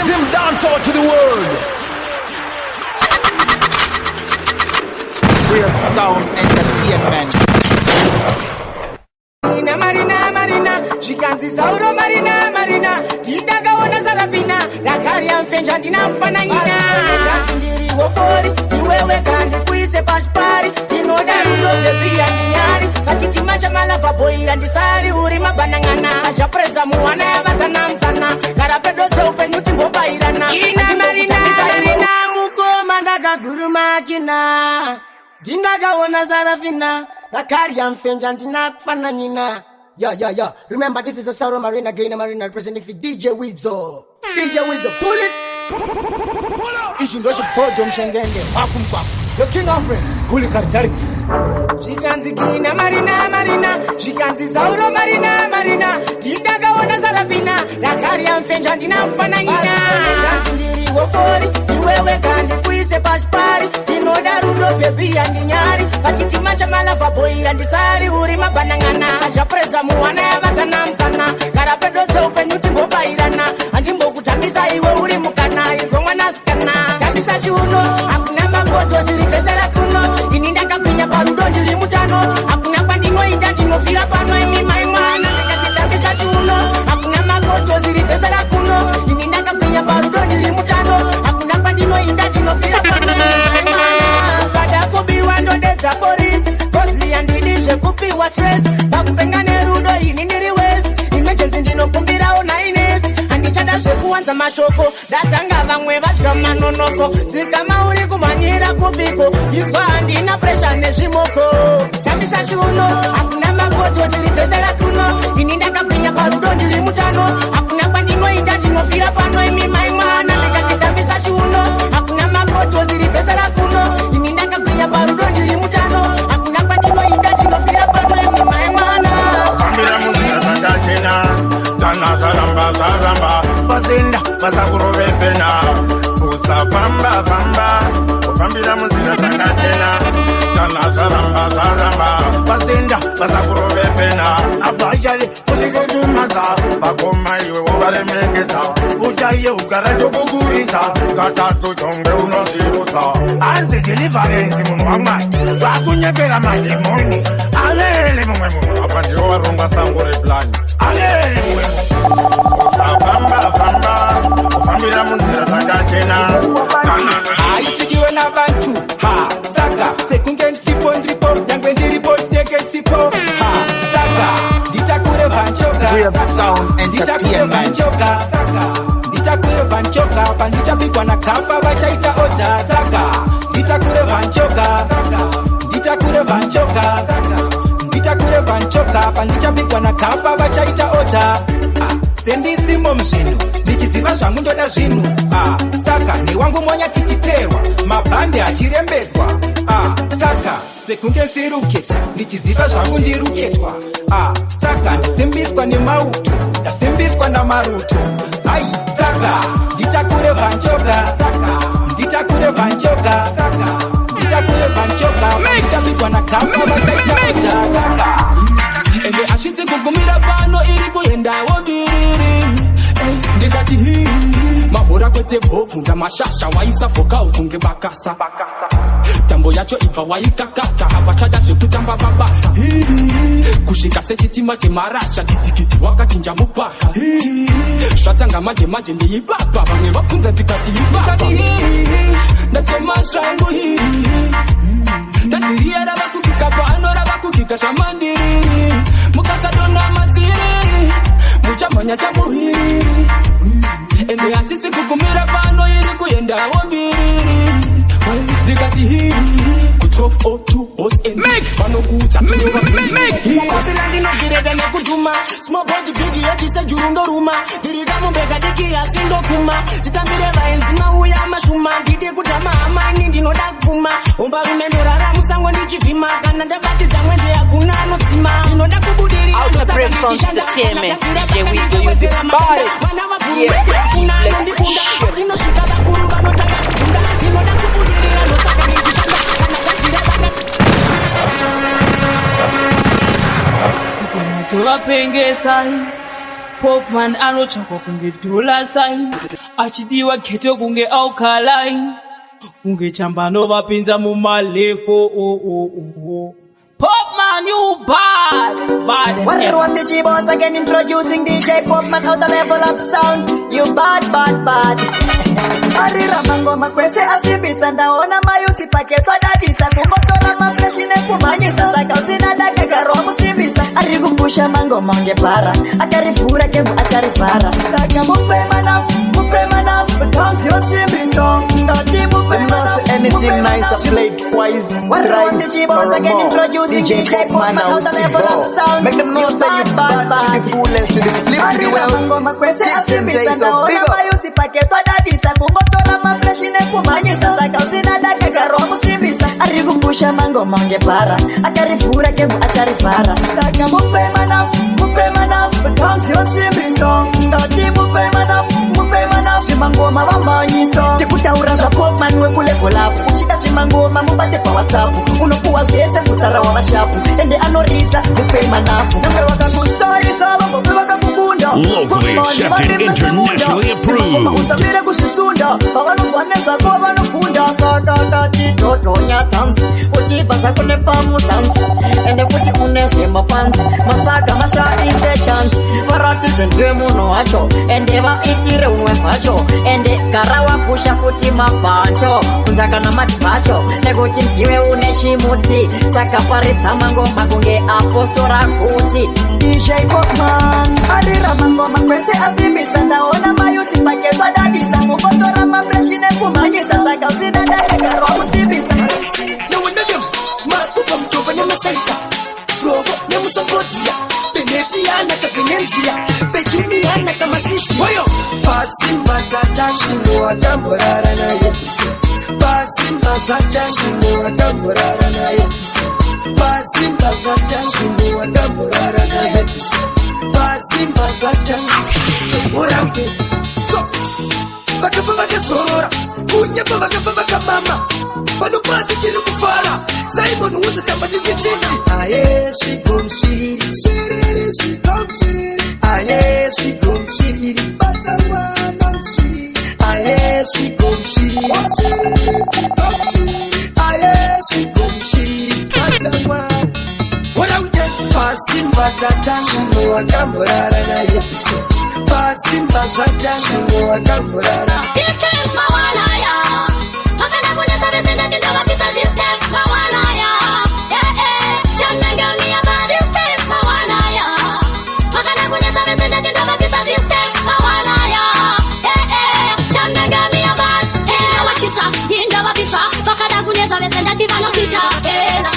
Zim dance out to the world. Real Sound Entertainment. Marina, Shikanzi Sauro Marina, Tindaga ona Zarafina, Dakari and Fenja Dina Fananina. Tanzindiri Wofori, Tiwewe Kandi, Quise Pashpari, Tino Darudo, the Bia Niari, Pakiti Macha Malafa Boy and Disari, Urima Banangana, Japreza Muana, Vatanamsana, Carapedo Open Utimbo Bairana, Marina, Muko Mandaga Guru Makina, Tindaga ona Zarafina, Dakari and Fenja Dina Fananina. Yeah. Remember, this is a Sauro Marina, Green Marina, representing for DJ Wizzo. Pull it. Ishin Russia Bodom Shengenge. Pakumpa. The king of friend. Guli Kardariti. Shikanzi Gina Marina. Shikanzi Sauro Marina. Tindaga ona Zarafina. Dakari and Fenjandina Fananina. Tanzindiri Wofori. Tiwewe Kandi Quise Pashpari. Tino Darudo Baby and Niari. Pakiti Macha Malafa Boy and Disari. Urima Banangana. Japreza Muana Vatanamsana. Carapedo Open Utimbo Bairana. Andimbo Kutamisa Iwe Urimukana. Izonganaskana. Tamisa Chuno. Hakuna makoto zilifezera kuno. Ininda kapinya parudo ndilimutano. Hakuna pandingo indandingo fila pano imi maimana. Tamisa Chuno. Hakuna makoto zilifezera kuno. Ininda kapinya parudo ndilimutano. Hakuna pandingo indandingo fila pano imi maimana. Kada kubiwando deza polis. Kozi andidishe kupiwa stress. Bakupengane rudo inindiri west. Emergency ndino kumbira ona ines. Andichada sheku wanza mashoko. Datanga vamwe vachika manonoko. Zikama uri kumanyira kupiko. Yizwa andina pressure nezhimoko. Tambisa chuno. Hakuna makoto zilifezera kuno. Ininda kapinya parudo ndilimutano. Hakuna pandingo indandingo fila pano imi maimana. Nikati tambisa chuno. Hakuna makoto zilifezera kuno. Ininda kapinya parudo ndilimutano. Hakuna pandingo indandingo fila pano imi maimana. Ambira muzira zakachena. Tana zaramba. Bazinda bazakurobe pena. Usafamba. Ufambira muzira zakachena. Tana zaramba. Bazinda bazakurobe pena. Abayali uzikedumaza. Bakoma iwe ubaremekeza. Ujaye ukarajo kugurita. Katatu chonge unosiruta. Anzi deliverance munwamai. Bakunyepera malimoni. Alele mwe. Apandiyo warunga sangore plani. Alele mwe. Usafamba. Ufambira muzira zakachena. Aisigiwe na bantu ha saka sekungen tipo ndripo nyangwe ndiripo teke sipo ha saka ditakure vanchoka Real Sound Entertainment. Ditakure vanchoka pandichapikwa na kafa vachaita ota saka ditakure vanchoka pandichapikwa na kafa vachaita ota sendisimo mzvinu ndichiziva zvangu ndoda zvinu saka newangu monya tichiterwa mabhande achirembedzwa saka sekunge nsiruketa ndichiziva zvangu ndiruketwa saka ndisimbiswa nemauto ndasimbiswa namaruto ai saka nditakure vanchoka ndichapikwa na kafa vachaita ota saka ende ashitse kugumira pano iri kuendawo mbiriri ndikati hii mahora kwete bhovunza mashasha waisafoka utunge bakasa tambo yacho ibva waikakata havachada zvekutamba babasa kusvika sechitima chemarasha kitikiti wakachinja mupaka zvatanga manje ndeibaba vamwe vabvunza ndikati ibaba ndachema zvangu tadziriya rava kukika pano rava kukika zvamandiri mukakadona maziri muchamhanya chamuhiri ende hatisi kugumira pano iri kuendawo mbiriri ndikati hiri ku1202 Boss ND vanokuudza Papila ndinogireka nekudhuma Small body big yetise juru ndoruma Dirika mumbeka diki yasindokuma Chitambire vaenzi mauya mashuma Ndidi kutama amani ndinoda kufuma Omba rumendorara musango ndichivhima Kana ndabatidza mwenje yakuna anodzima Ndinoda kubudiri Outer Brave Sound Entertainment DJ Wizzo, you the baddest. Yeah, let's shit. Ndinosvika vakuru vanotanga kufunda Ndinoda kubudirira nosaka ndichishanda Kana tachira tovapengesa Popman anochakwa kunge dollar sign, achidiwa ghetto kunge alkaline, kunge chambano vapinza mumalefu. Popman, you bad. What the G-Boss again introducing DJ Popman, how to level up sound. You bad. Arira mango makwese asibisa ndaona mayuti paketwa dadisa kumbotora mafreshine kumanyisa saka utina dake garo musibisa arikupusha mango mange para akarifura kebu acharifara saka mupe manafu don't you sibisa ndati mupe manafu anything nice I play twice thrice or more DJ Popman now Sibo make them know say you bad to the fullest to the flip to the well tips and say so big up paketwa dadisa kumbotora mafreshine kumanyisa saka utina dake garo musibisa arikupusha mango mange para akarifura kebu acharifara saka mupe manafu don't you sibisa ndati mupe manafu shimangoma vamanyisa tikutaura zva Popman wekule collab uchida shimangoma mubate pa WhatsApp unokuwa zvese kusara wavashapu ende anoridza mupe manafu namwe wakakusarisa vangome vakakukunda locally accepted, internationally approved. usamire kuzvisunda pavanobva nezvako vanofunda saka ndati totonya tanzi uchibva zvako nepamuzanzi ende futi une zvemafanzi matsaka mashaise chance varatidze ndiwe munhu wacho ende vaitire umwe vacho ende gara wapusha futi mabhacho kunza kana madhacho nekuti ndiwe une chimuti saka paridza mangoma kunge apostora kuti DJ Popman arira mangoma kwese asimbisa ndaona mayuti paketwa dadisa mukotora mafreshine kumanyisa saka usina dakegarwa kusimbisa Nowinagem, makupa mtoba nyamasenta Rogo nyamusokotia Benetiana kapenenzia Pechuniana kama sisi Wayo Pasi matata shimo watamborara na yepisi Pasi mashata shimo watamborara na yepisi Pasi mashata shimo watamborara na yepisi Pasi mashata Oramke So Baka sorora Kunya baka mama Pano pati kili kufara Simon uza chamba niki chini Aye shikum shiriri Shiriri shikum shiriri Aye shikum shiriri Batawana mshiriri Aye shikum shiriri Shiriri shikum shiriri Aye shikum shiriri Batawana Wala uje Pasimba tata Shimo wakamburara na yepisi Pasimba shata Shimo wakamburara System mawanaya Makana kunya sabe senda kinda wapisa system mawanaya Chanda gami ya ba system mawanaya Makana kunya sabe senda kinda wapisa system mawanaya Chanda gami ya ba wachisa kinda wapisa Makana kunya sabe senda tivano picha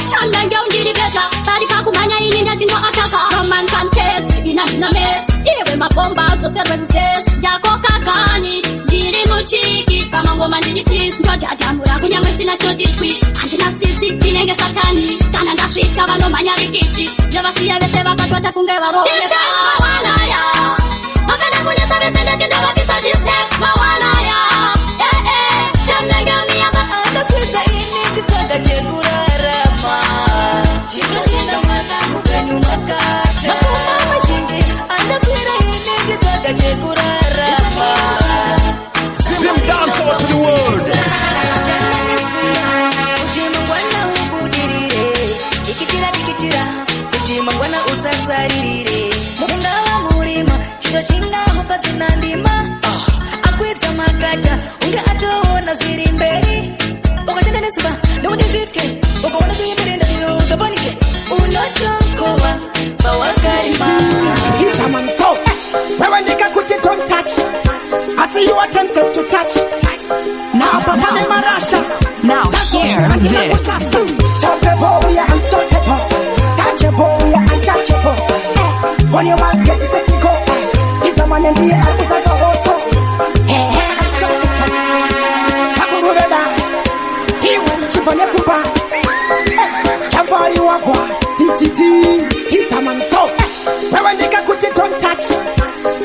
Chanda gami ndiri beta Tarika kumanya ininda tingo ataka Roman contest ina mess Iwe mapomba zose test Yako kakani Ndiri muchiki kama ngoma ndiri please Ndojadamura kunyamwe sina shoti tweet Andina sisi tinenge satani Kana ndashika vano manyarikiti Javasiya vete vakatwata kunge varo System mawanaya Makana kunya sabe sende kenda vapisa system mawanaya Chanenga miyama Anakweza ini chitaka chekurarama Chitoshinda mwana kupenyu makata Makuma mashinji Anakweza ini chitaka chekurarama Them dance over to the world. Uchimangwana ubudirire Ikitira Uchimangwana usasaririre Mungawa murima Chitoshinda hupati nandima Akwita makata Unga atoona zviri mberi Ukachenda nesiba Nomuti zvitke Ukaona kuyimbirenda diro Zabanike Unotokowa Bawakarima Tita man so Wewe nika kuti don't touch I see you attempted to touch Now papa de marasha Now hear this. Stop the boy and stop the pop Touch a boy and touch a pop On your mask get set to go Tita man and the ass like a horse Hey stop the pop Kakurubeda Kiwu chipone kupa Chambari wakwa Tita man so Wewe nika kuti don't touch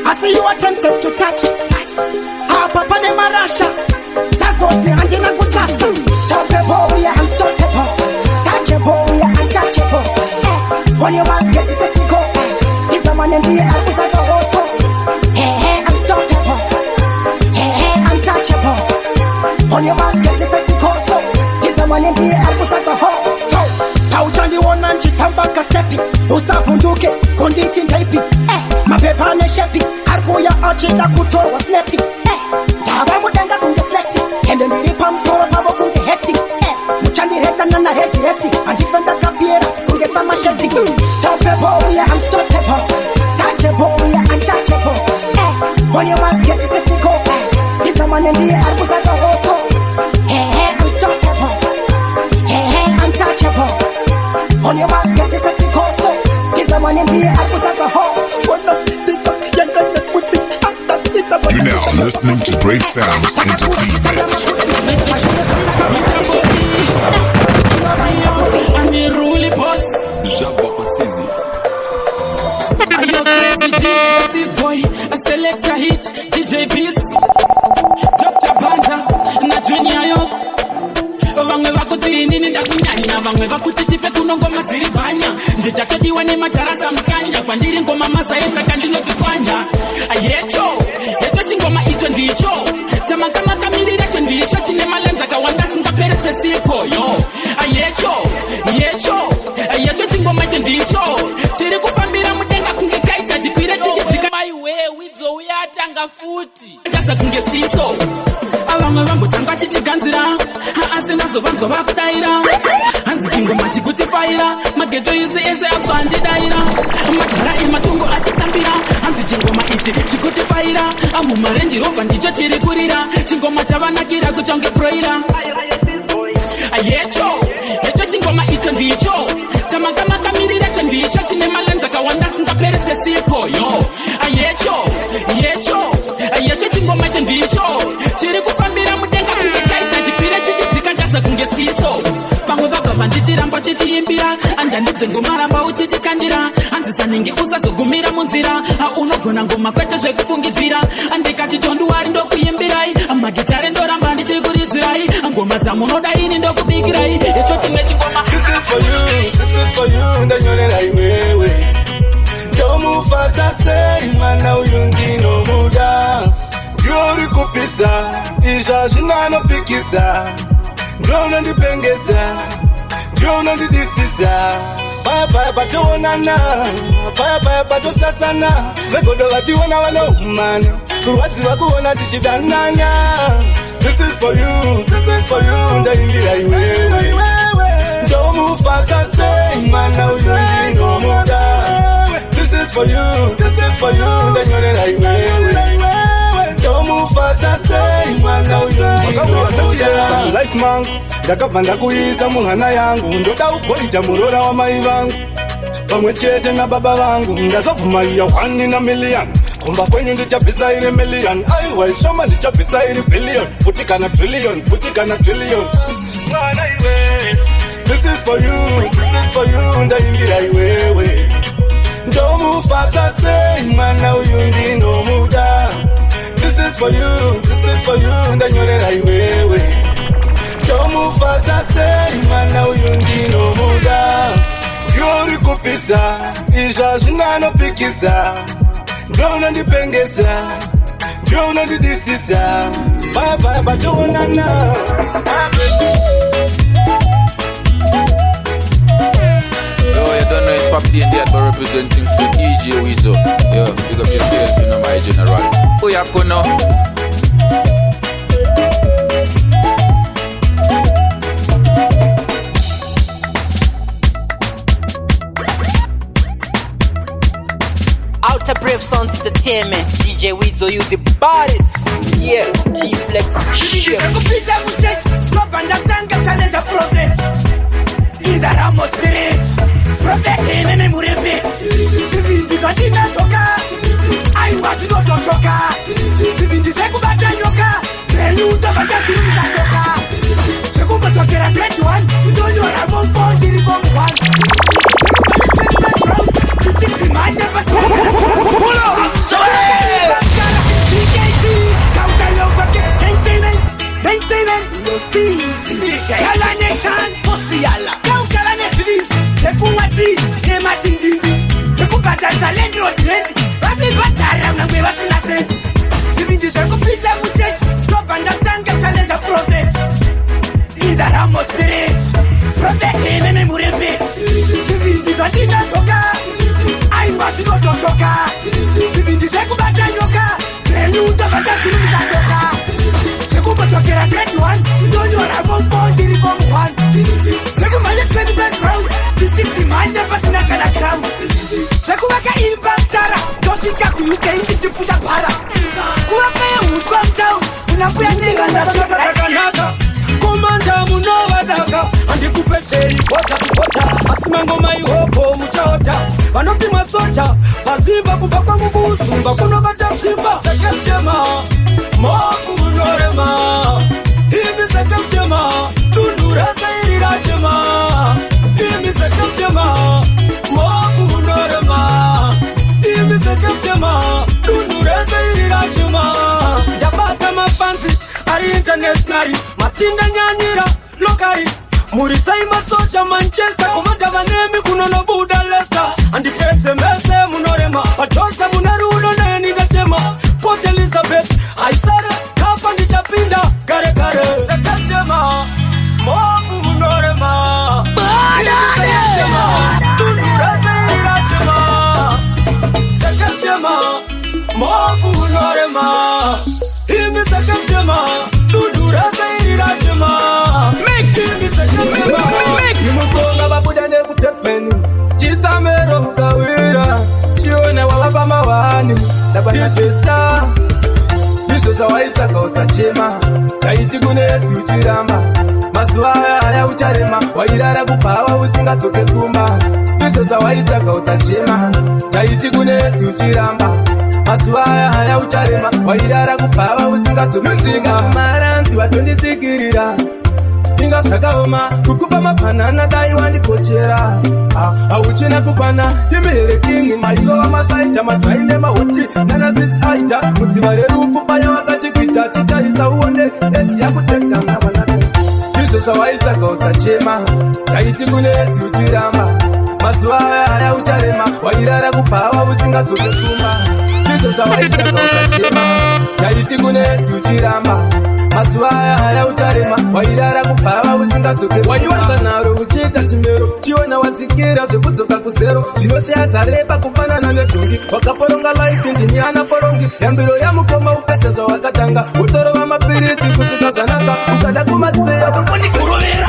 I see you attempted to touch papa de marasha Zazote andina kusasa Stop the boy and stop the pop Touch a boy and touch a pop On your mask get set to go Tita man and the ass like a horse mane ndiye arikusaka ho so tauchandiona nchifamba kastepi usapunduke konditi ndaipi mapepa neshepi arikuya achida kutorwa snapi ndava mudenga kunge fleti ende ndiri pamusoro pavo kunge heti muchandireta nana heti handife ndakapiera kunge samasheti stoppable yeah unstoppable touchable yeah untouchable on your mask get set to go tizamane ndiye arikusaka hoso unstoppable untouchable on your mask get set to go so tizamane ndiye arikusaka hoso. You're now listening to Brave Sounds Entertainment. I'm a ruly boss. Are you crazy G? This boy, a selector hit, DJ Beats, Dr. Banda, na Junior York. Vamwe vakuti nini ndakunyanya, vamwe vakuti tipe kuno ngoma ziri banya. Ndichakadiwa nematarasa mkanya, kwandiri ngoma masaisa kandinozipanya. Ayecho chingoma icho ndicho chamakama kamirirecho ndicho chine malenza kawanda singaperese sipo yo. Ayecho chingoma icho ndicho chiri kufambira mudenga kunge kaita chikwire chichidzika mai we widzo uyatanga futi ndasa kunge siso avamwe vangotanga chichiganzira asi ndazovanzwa vakudaira hanzi chingoma chikutifaira mageto ese ese akuhandidaira madhara ematongo achitambira hanzi chingoma ichi chikutifaira amumarenji robva ndicho chiri kurira chingoma chavanakira kuchange broira. Ayecho chingoma icho ndicho chamakamakamirirecho ndicho chine malenza kawanda singaperese sipo yo. Ayecho chingoma icho ndicho chiri kufambira mudenga kunge kaita chikwire chichidzika ndasa kunge siso pamwe vabva vandichiramba chichiimbira andandidze ngoma ramba uchichikandira hanzisanenge usazogumira munzira unogona ngoma kwete zvekufungidzira andikati tonduwari ndokuimbirai magitare ndoramba ndichikuridzirai ngoma dzamunodaini ndokubikirai icho chimwe chingoma. This is for you ndanyorera iwewe ndomufata sei mwana uyu ndino muda ndiori kupisa izva zvinanopikisa ndonondipengesa ndonondidisisa paya patoonana paya patosasana vegodo vationa vanoumana kurwadziva kuona tichidananya. This is for you ndaimbira iwewe ndomufata sei mwana uyu ndino muda. This is for you ndanyorera iwewe ndomufata sei mwana uyu ndino muda. Life mangu ndakabva ndakuisa muhana yangu ndoda ugoita murora wamai vangu pamwe chete nababa vangu ndazobvuma iya 1 na million kumba kwenyu ndichabvisa iri million aiwa ishoma ndichabvisa iri billion futi kana trillion mwana iwe. This is for you ndaimbira iwewe ndomufata sei mwana uyu ndino muda. This is for you ndanyorera iwewe ndomufata sei mwana uyu ndino muda. Ndiori kupisa izva zvinanopikisa ndonondipengesa ndonondidisisa paya patoonana. Yo, you don't know it's Pop D and D but representing for DJ Weezo. Yo, big up yourself, you know my general. Oh, ya kono. Outer Brave Sounds Entertainment, DJ Weezo, you the baddest. Yeah, T-Flex, shit. In the Ramos spirit, prophet him and Murifi. Katina Toka, I was not on Toka. Sivin the Sekubata Yoka, then you the Bataki Toka. Sekuba Tokera Great One, you don't know Ramon for the Reform One. I never saw. So your speed, Kala Nation, Posiala, Kala Nation, Sekuati, Kematindi, Sekubata Salendro, Rabbi Batara, and we was nothing. Sivin the Sekupita Mutet, Top and the Tanga Talent of Prophet. In the Ramo spirit. Protect him and him with it. Sivindi Katina Toka. I want to go to Toka. Sivindi Sekubata Yoka. Then you never get to the Toka. Sekuba to get a great one. Don't you have one for the reform one? Sekuba is 20th round. This is the mind of a snack and a crown. Sekuba in Bantara. Don't you get you can get to put a para. Kuapa who's come down. Komanda munovadaka andikupedzeri kota kupota asimangoma ihoko muchaota vanoti masocha pazimba kubva kwangu kuusumba kunovata simba sekemtema moku munorema imi sekemtema dundura sairirachema imi sekemtema moku munorema imi sekemtema dundura sairirachema jabata mapanzi ari internationally matinda nyanyira lokari murisai masocha Manchester komanda vanemi kunono buda Leicester andipetse mese munorema patosa munarudo neni datema Port Elizabeth aisara kapa ndichapinda kare kare sekatema mofu munorema sekatema dundura seirachema sekatema mofu munorema imi sekatema dundura seirachema imi sekatema nimusonga babuda nekutepeni chisamero sawira chione walapa mawani dabachesta nisho shawaitaka usachema taiti kuneti uchiramba mazuva aya ucharema wairara kupawa usingatsoke kumba nisho shawaitaka usachema taiti kuneti uchiramba mazuva aya ucharema wairara kupava usingatsoke nzinga maranzi watonditsikirira inga zvakaoma kukupa mapanana dai wandikochera auchina kukwana timeherekingi mairo wamasaita madhaine mahoti nanasisi aita mudziva rerufu paya wakatikita chitarisa uone edzi yakutekana izvo zvawaitsvaga usachema taiti kunedzi uchiramba mazuva aya ucharema wairara kupava usingadzoke kumba izvo zvawaitsvaga usachema taiti kunedzi uchiramba mazuva aya ucharema wairara kupava usingadzoke waiwanza naro uchiita chimero chiona wadzikira zvekudzoka kuzero zvinoshayadza reba kufanana nedhongi wakaporonga life ndinyana porongi yambiro yamukoma upedza zvawakatanga utorova mapiritsi kusvika zvanaka ukada kumaseya kundikurovera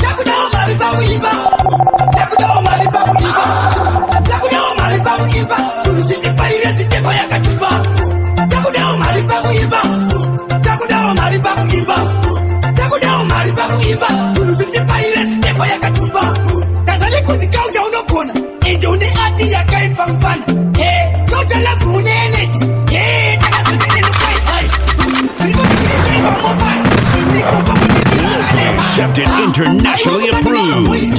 takudawo mari pakuimba takudawo mari pakuimba takudawo mari pakuimba tunusindipaire sitepa yakatupa takudawo mari pakuimba takudawo mari pakuimba takudawo mari pakuimba tunusindipaire sitepa yakatupa kazali kuti kaucha unogona ende une ati yakaipa mpana kaucha lavu une energy takazonenenokaihai Accepted, internationally approved.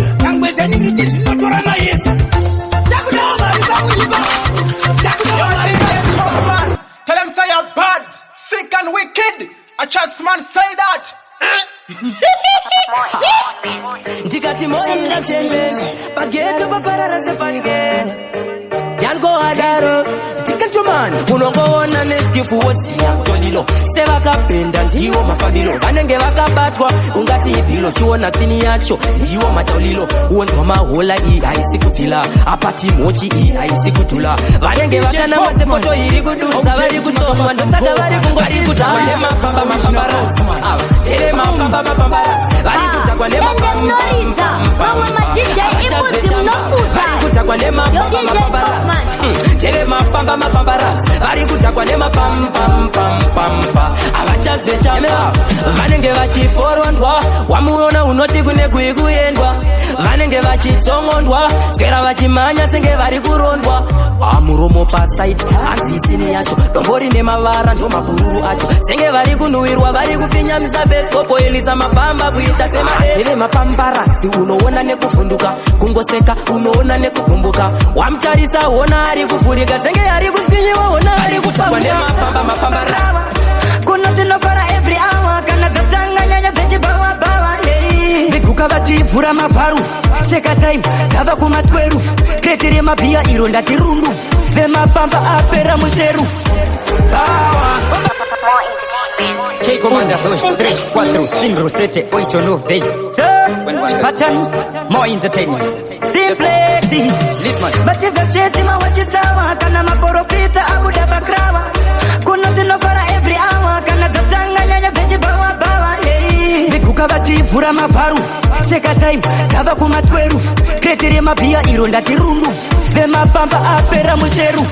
Tell them say you're bad, sick and wicked. A chance man say that. Dikati moi na chembe, bageto baparara zefange. Jango adaro, dikati man, unongoona nestifu wosi ya mtolilo. Seva kapenda ndiwo mafamilo, vanenge vakabatwa ungati ipilo chiona sini yacho ndiwo matolilo. Uonzwa mahola ii haisi kufila, apati mochi ii haisi kutula. Vanenge vakana masepoto iri kudusa, vari kutsomwa ndosaka vari kungwari kutakwa nema pamba mapambaratsi. Tere mapamba mapambaratsi, vari kutakwa nema pamba vari kutakwa nema pamba mapambaratsi. Tere mapamba mapambaratsi, vari kutakwa nema pam pam pam pam. Avachazve chamba vanenge vachiforondwa wamuona unoti kune kuikuendwa vanenge vachitsongondwa skera vachimanya senge vari kurondwa amuromo pasaiti hanzisini yacho dombori nemavara ndo mapururu acho senge vari kunhuhwirwa vari kufinyamisa veskopoelisa mapamba kuita semadeve mapambaratsi unoona nekuvhunduka kungoseka unoona nekugumbuka wamutarisa ona ari kuvhurika senge ari kusvinyiwa ona ari kutakwa nemapamba mapambaratsi kunotinofara every hour kana dzatanga nyanya dzechibawa bawa viguka vachivhura mavharu cheka time dzava kuma12 kreti remabhiya iro ndati rundu vemapamba apera musheru K Commander 2, 3, 4, 5, 7, 8, 9, 10. Pattern, more entertainment. Simplexi. Batiza cheti mawachitawa kana maporofita abuda bakrawa. Kuna tinofara every hour kana tatanga nyanya veji bawa bawa. Bikuka bati pura maparu. Cheka time, tava kuma 12. Kretere mapia ironda tirundu. Vema pamba apera musheru.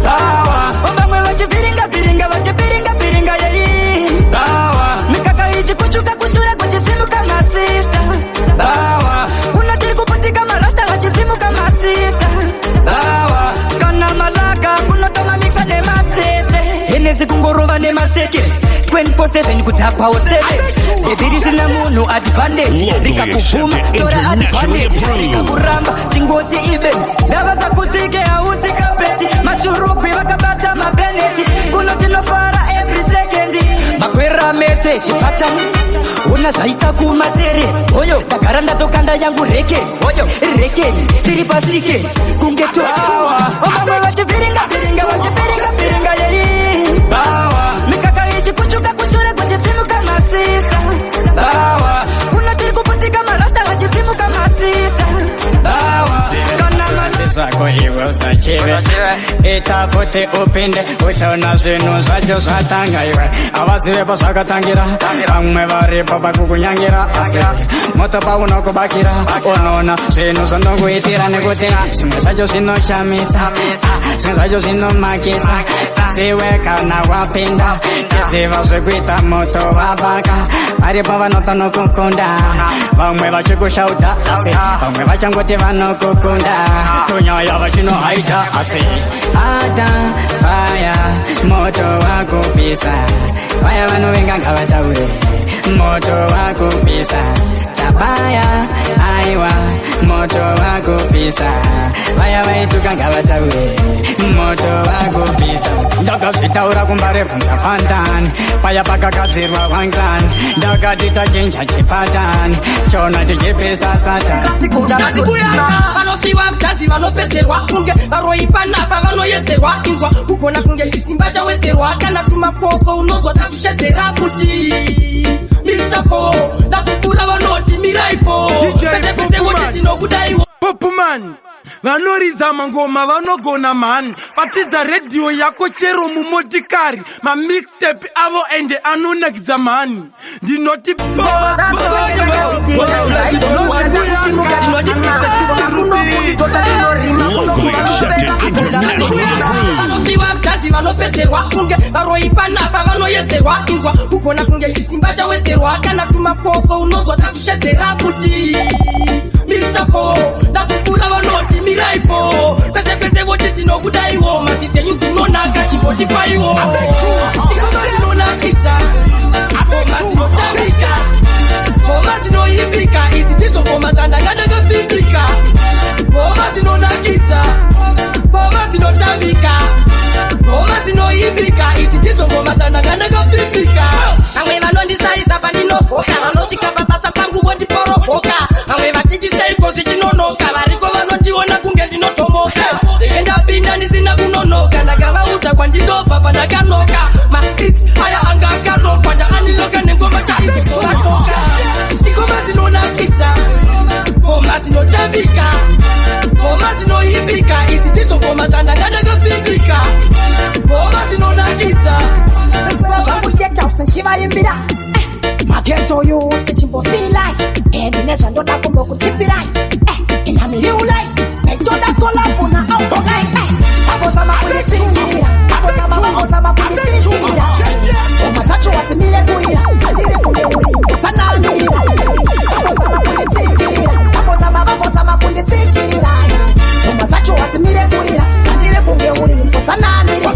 Bawa, obamwe wachipiringa piringa wachipiringa piringa bawa, mikaka ichi kuchuka kushura kuchisimu kama sister. Bawa, unatiri kuputika marata wachisimu kama sister. Bawa, kana malaka kunotoma mixa ne masese. Henezi kungorova ne maseke 24/7 kutapa osebe. Ebirisi na munu advantage. Rika kufuma tora advantage. Rika kuramba chingoti events. Lava za kutike hausi kapeti. Mashurupi wakabata mabeneti. Kunotino fara every second. Makwera mete chipata. Unazaita kumatere. Oyo takaranda tokanda yangu reke. Oyo reke tiripasike. Kungetua Omamwe wachipiringa piringa wachipiringa piringa bawa, mikaka ichi kuchuka kuchure kuchisimu kama sister. Bawa, unatiri kuputika marata wachisimu kama sister. Bawa, kana zako iwe usachive itafute upinde uchaona zinu zacho zatanga iwe awaziwepo sakatangira bamwe baripo bakukunyangira moto paunokubakira unaona zinu zondokuitira nekutira simwe zacho zinoshamisa simwe zacho zinomakisa siwekana wapinda chiziva zvekwita moto wabaka varipo vanotanokunkunda vamwe vachikushauta vamwe vachangoti vanokukunda tunyaya vachinohaita asi ata faya moto wakupisa vaya vanovenga ngavataure moto wakupisa tabaya aiwa moto wakupisa vaya vaituka ngavataure moto wakupisa ndakazvitaura kumbarefu ndafandani paya pakagadzirwa wangani ndakati tachinja chipatani chona tichipisa satani vanosiwa mkazi vanopedzerwa kunge varoipanapa vanoyedzerwa inzwa kugona kunge chisimba chawedzerwa kana tumakoso unozwa takushedzera kuti mirisapo ndakukura vanoti miraipo pese woti tinokudaiwo popumani vanoriza mangoma vanogona mani vatidza redhiyo yako chero mumotikari mamixtape avo ende anonakidza mani ndinoti locally accepted, internationally approved. vanosiwa mkazi vanopedzerwa kunge varoipanapa vanoyedzerwa inzwa kugona kunge chisimba chawedzerwa kana tumakoso unozwa takushedzera kuti mirisapo ndakukura vanoti miraipo kwese voti tinokudaiwo mati dzenyu dzinonaka chipoti paiwo ikoma dzinonakidza ngoma dzinotambika ngoma dzinoimbika idzi ndidzo ngoma dzandakandakafimbika ngoma dzinonakidza ngoma dzinotambika ngoma dzinoimbika idzi ndidzo ngoma dzandakandakafimbika vamwe vanondisaisa pandinovhoka vanosvika pabasa pangu vondiporovoka vamwe vatichiseiko zvichinonoka variko vanondiona kunge ndinotomoka ndekendapinda ndisina kunonoka ndakavaudza kwandinobva pandakanoka masits aya anga akanokwa ndaaniloka nengoma chaizitoatoka ingoma dzinonakidza ngoma dzinotambika ngoma dzinoimbika idzi ndidzo ngoma dzandakandakafimbika ngoma dzinonakidza zvakuteta usachivaimbira mageto yose chimbofilai ndinezvandoda kumbokutsipirai inamiliulai naitoda kolapuna autolai avozama kunitsingira avozama kunitsingira ngoma dzacho wadzimile kuira andiri kunge uri tsanamira avozama kunitsingira avozama kunditsikirira ngoma dzacho wadzimile kuira andiri kunge uri tsanamira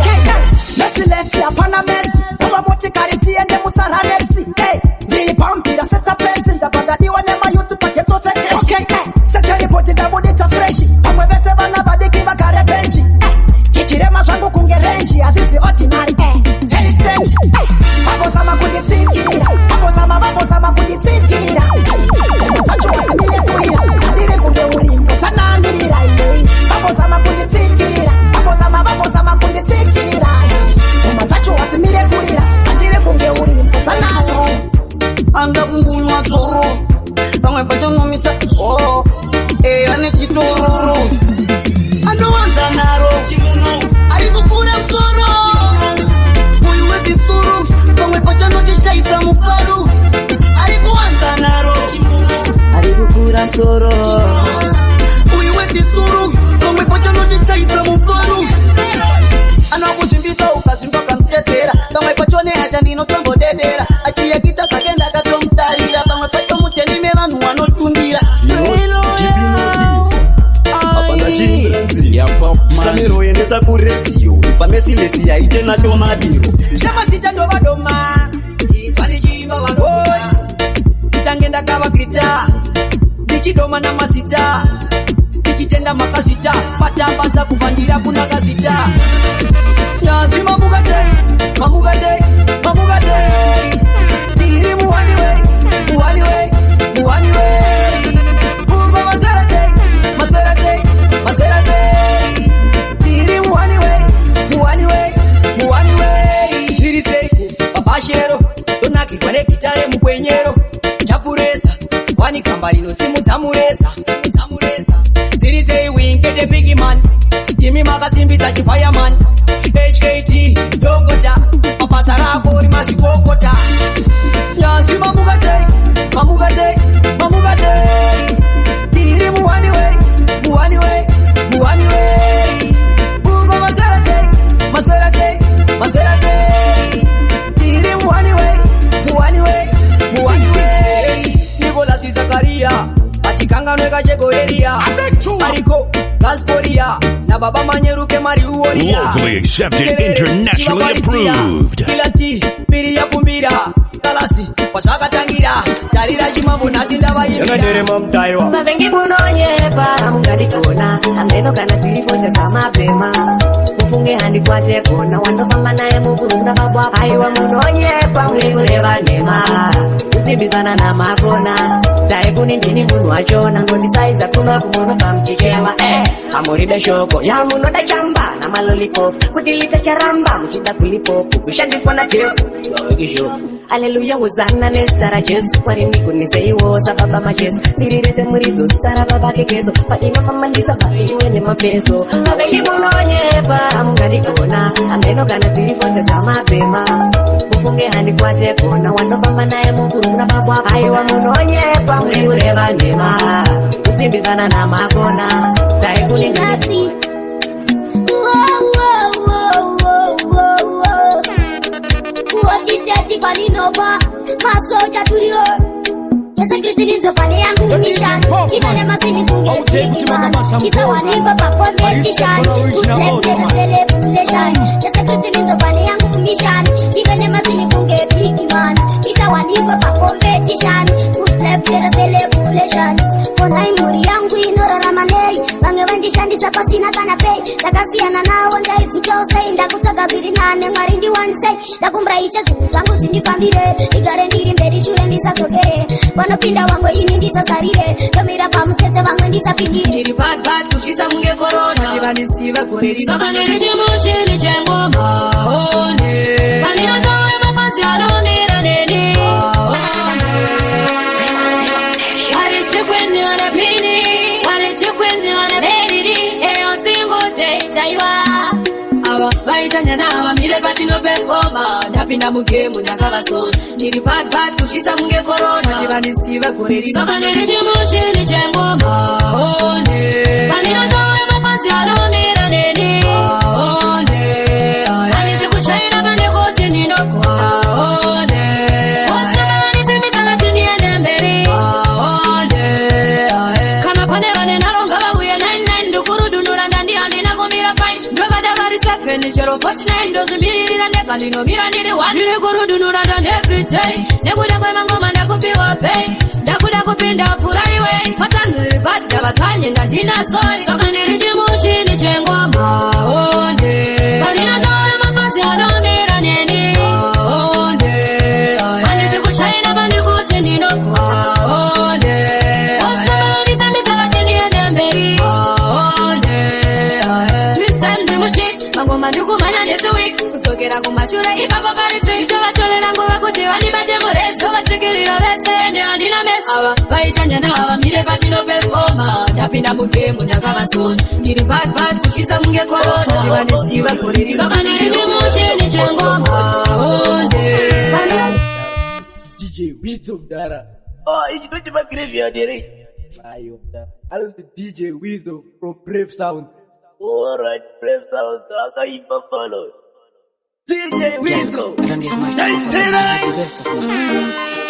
dera achiyakita sakenda katomtarira pamwe pato mutendime vanhu vanotundira apana chimbenzi samiro endesa kuredio pamesilesi yaite nato madiro chamazita ndovadoma iswani chimba vadoma itangenda kava krita ndichidoma namazita ndichitenda makazita patambasa kubandira kuna kazita yazi mamukase diri muwaniwe ugo masperase diri muwaniwe shirise babashero donakirwa nekitare mukwenyero chapuresa wani kambarino simudzamuresa shirise winke the big man timi makasimbisa chifireman HKT Jogota Papasarako Rimashikokota Yanshi Mamugase Diri Muwaniwe Ugo Masperase Diri Muwaniwe Nicolas Zakaria Atikanga Chego area Ariko Gasporia na baba manyeruke mariuoria locally accepted, internationally approved. Kilati biri ya kumbira kalasi washakatangira tarira chimambo nasinda vayimira mavengi munonyepa mungatitona ameno kana tilifonja za mapema ufunge handi kwache kona wandofamba naye mukurunda babwa aiwa munonyepa murikureva nema kusimbizana na makona taekuni ndini munhu wachona ngodisaiza kuma kumono pamchichewa amuribe shoko ya muno dachamba na malolipop kutilita charamba mchida kulipopu kushandiswa na tepu yogisho Hallelujah hosana nestara Jesu Warini kuniseiwo sababa majesu Tirireze murizo sara baba kekezo Fatima mamaliza bariwe ne mapeso Mabengi munonyepa mungatikona Ameno kana tilifonte za mapema Mufunge handi kwache kona Wandofamba naye mukuru na babwa Aiwa munonyepa muriureva nema Kusimbizana na makona Taikuni ndini Nova, masoja turiro. Yesa Kristi nzopale yangu mission. Kibale masini kunge kiman. Kisa waniko pa competition. Kutlete celebration. Yesa Kristi nzopale yangu mission. Kibale masini kunge kiman. Kisa waniko pa competition. Kutlete celebration. Kona imuri yangu inora ramanei. Bange vandishandisa pasina kana pay. Takasiana nao ndai sujose inda kutoka ziri nane marindi wansei. Dakumraisha zangu sinifambire. Igare ndiri mberi shure ndisazogere. Wanopinda wango ini ndisasarire. Kamira pamutete wango ndisapindire. Niri bad kushiza munge korona. Chivanisiva koreri. Saka niri chimushili chengoma. One. Panino chowe mapasi alomira neni. Wale chikweni wana pini. Wale chikweni wana beridi. Eyo singo che taiwa. Awa vaitanya nawa mile patino performa. Napinda mugemu nakavason. Niri bad kushisa munge korona. Chivanisiva koreri. Saka niri chimushili chengoma. One. Panino chowe mapasi alomira neni. One. Anisi kushaina kane kote ninoko. One. Oshana anisi mitala tini enemberi. One. Kama pane wane naronga wabuye 99. Dukuru dunura ndandi andina kumira fine. Ndova davari sefeni chero 49. Dozi mirira neka nino mira nini one. Nile kuru dunura done every day. Nekuda kwe mangoma ndakupiwa pay. Ndakuda kupinda furaiwe. Patanuri bati davatanye ndandina sorry. Saka niri chimushini chengoma. One. Panina chore mapasi alomira neni. One. Anisi kushaina bandi kuti ninoko. One. Oshama nisambisa vatini enemberi. One. Twist and rimushi. Mangoma ndikumanya nesi week. Kutokera kumashure ipapa pari street. Ichovatolera ngova kuti vanibate murezo. Vatikirira vese ndi andina mesa. Awa vaitanya nawa mile patino performa. Ndapinda mugemu ndakavasona. Ndiri bad kushisa munge korona. Chivanisiva koreri. Saka niri chimushini chengoma. One. DJ Wizo Dara. Oh, it's not my graveyard, I love the DJ Wizo from Brave Sound. Alright, Brave Sound. I got you follow. DJ Weasel. I don't have much time for the best of me.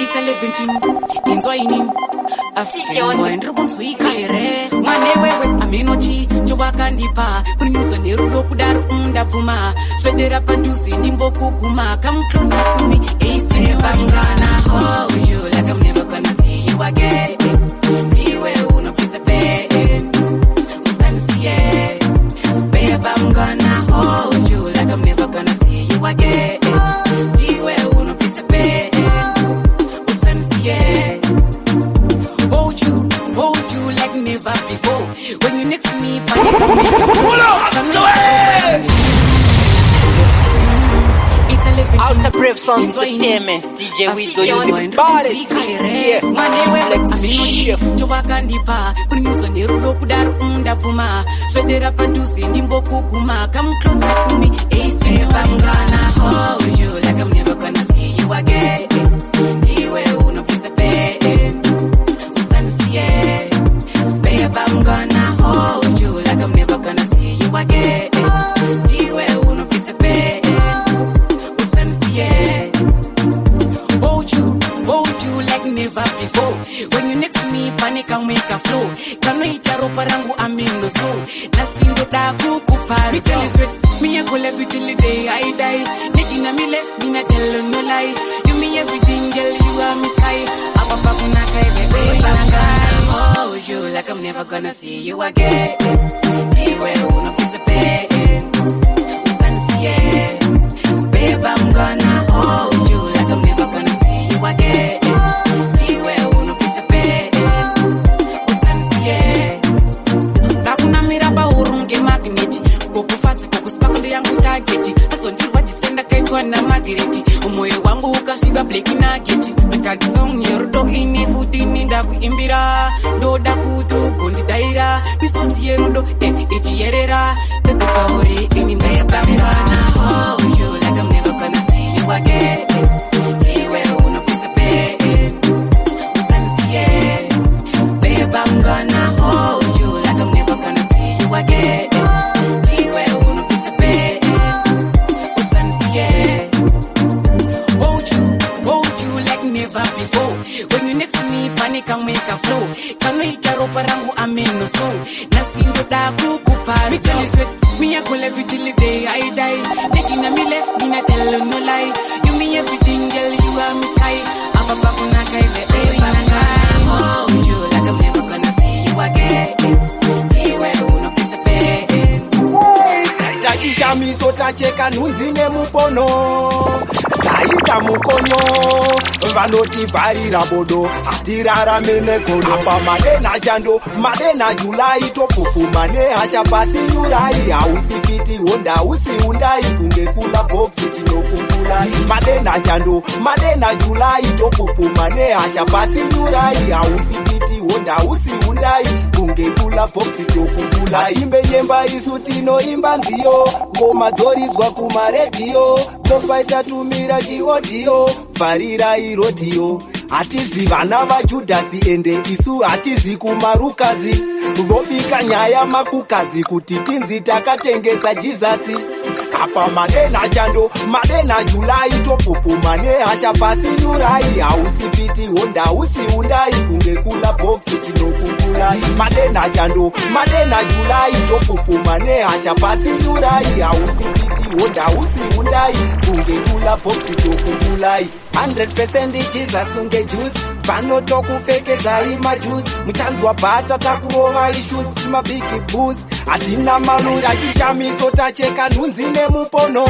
It's a living thing. Enjoying. African boy, nrukumsuika ere. Mane wewe aminochi, choba kandipa. Kunimuzo nerudo kudaru undapuma. Swedera padusi ndimbo kukuma. Come closer to me, say I'm gonna hold you like I'm never gonna see you again. Diwe uno pisa pe, usanisiye. Babe, I'm gonna hold you like I'm never gonna see you again. Diwe uno pisa pe, usanisiye. Hold you like never before. When you next to me, pull up, Outer Brave Sounds Entertainment, DJ Weasel, you the baddest. Yeah, let's shift. Choba kandipa, kunimuzo nerudo kudaru undapuma. Swedera padusi ndimbo kukuma. Come closer to me, say I'm gonna hold you like I'm never gonna see you again. Diwe uno pisa pe, usanisiye. Babe, I'm gonna hold you like I'm never gonna see you again. Diwe uno pisa pe, usanisiye. Hold you like never before. When you next to me, panic and make a flow. Kano itaro parangu amino so. Nasindo da kukupari. Me tell you sweet, me a go love you till the day I die. Making a me left, me not tell no lie. You me everything, girl, you are my sky. Ababa kunaka baby, I'm gonna hold you like I'm never gonna see you again. Diwe uno pisa pe, usanisiye. Babe, I'm gonna hold you like I'm never gonna see you again. Diwe uno pisa pe, usanisiye. Takuna miraba urunge magneti. Kukufatsi kukuspakuli yangu tageti. Aso ndiwa disenda kaitwa na magreti. Umoyo wangu ukashiba bleki na geti. Kadi song nyerudo ini futi ninda kuimbira. Doda kutu kundi daira. Misoti yerudo echiyerera. Pepe pahori ini mbaya bambana. Hold you like I'm never gonna see you again. Diwe uno pisa pe, usanisiye. Babe, I'm gonna hold you like I'm never gonna see you again. Diwe uno pisa pe, usanisiye. Hold you like never before. When you next to me, panic and make a flow. Kano itaro parangu ameno so. Nasindo da kukupari. Me tell you sweet, me a go love you till the day I die. Making a me left, me not tell no lie. You me everything, girl, you are my sky. Ababa kunaka baby, I'm gonna hold you like I'm never gonna see you again. Diwe uno pisa pe. Taisha misota cheka nunzi nemupono. Taita mukonyo. Vanoti varira bodo. Atirara mene kono. Apa madena jando. Madena Julai topupumane. Asha pasi yurai. Ausifiti honda. Usiundai. Kungekula boxi tinokukula. Madena jando. Madena Julai topupumane. Asha pasi yurai. Ausifiti honda. Usiundai. Kungekula boxi tinokukula. Imbe nyemba isutino imba nziyo. Ngoma dzoridzwa kumaredio. Topaita tumira chiodiyo. Farira irodio. Hatizi vana vaJudasi ende isu hatizi kumarukazi. Vobika nyaya makukazi kuti tinzi takatengesa Jizasi. Apa madena jando, madena Julai topupumane. Asha pasi nyurai. Ausifiti honda, usiundai. Kungekula boxi tinokukula. Madena jando, madena Julai topupumane. Asha pasi nyurai. Ausifiti honda, usiundai. Kungekula boxi tinokukula. 100% Jesus unge juice. Vano toku fake zai majuice. Mchanzwa bata takurova issues. Chima bigi boost. Atina malu rachishami sota cheka nunzi nemupono.